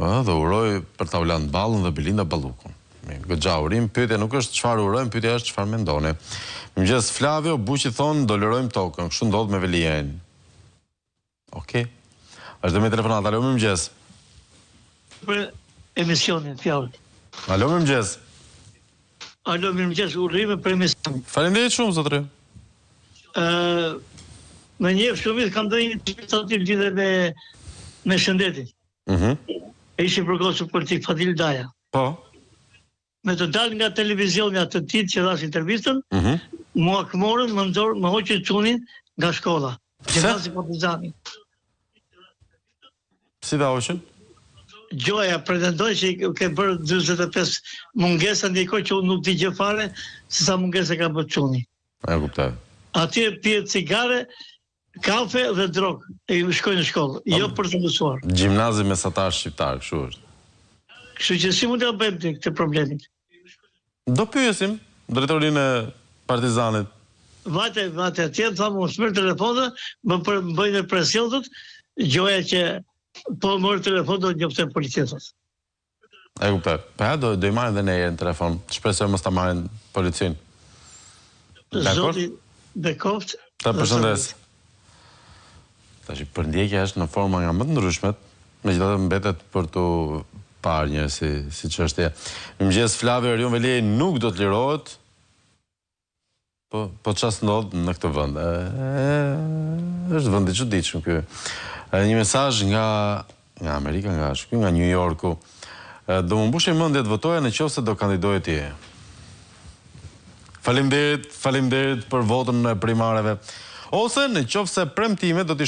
Dhe uroj për ta Ulan Ballën dhe Belinda Ballukun. Gëxha urim, pyetja nuk është çfarë urojmë, pyetja është çfarë mendoni. Mëngjes Flavio, Buqi thon do lërojmë tokën, kështu ndodh me Velien. Okej. Është dhe me telefonat, alo mëngjes. Për emisionin, fjalë. Alo mëngjes. Alo mëngjes, urime për emisionin. Faleminderit shumë zotëri. Me njëftë shumit kam dhe një të lidhe me shëndetin. E ishi përkohës politik Fadil Daja. Po. Me të dalë nga televizion nga të ditë që dhash intervistën, mua këmorën më hoqën çunin nga shkolla. Gjimnazi Partizani. Si da hoqën? Gjoja pretendoj që ke bërë 45 mungesa ndikoj që unë nuk di gjë fare se sa mungesa ka bërë çuni. E kuptoj. Atje pije cigare, kafe dhe drogë, e shkoj në shkollë, jo për të mësuar. Gjimnazi mesatar shqiptar, kështu është. Kështu që si mund të bëjmë këtë problemin? Do pyesim drejtorinë e Partizanit. Vate, atje të thamë, unë smërë telefonë, më bëjnë presionët, gjoja që po mërë telefonë do njëftë e policjetët. E kuptoj. Pa do i marrin dhe ne në telefon. Shpresoj mos ta marrin policinë. Zoti Bekoft. Ta përshëndes. Tash përndjekja është në forma nga më të ndryshmet, megjithatë mbetet për të parë një si çështje. Mëngjes Flavio Erion Veliaj nuk do të lirohet. Po çfarë ndodh në këtë vend? Është vend i çuditshëm ky. Një mesazh nga Amerika, nga New Yorku. Do më mbushë mendje të votoja nëse do kandidoje ti. Faleminderit për votën e primareve. Ose nëse premtimet do t'i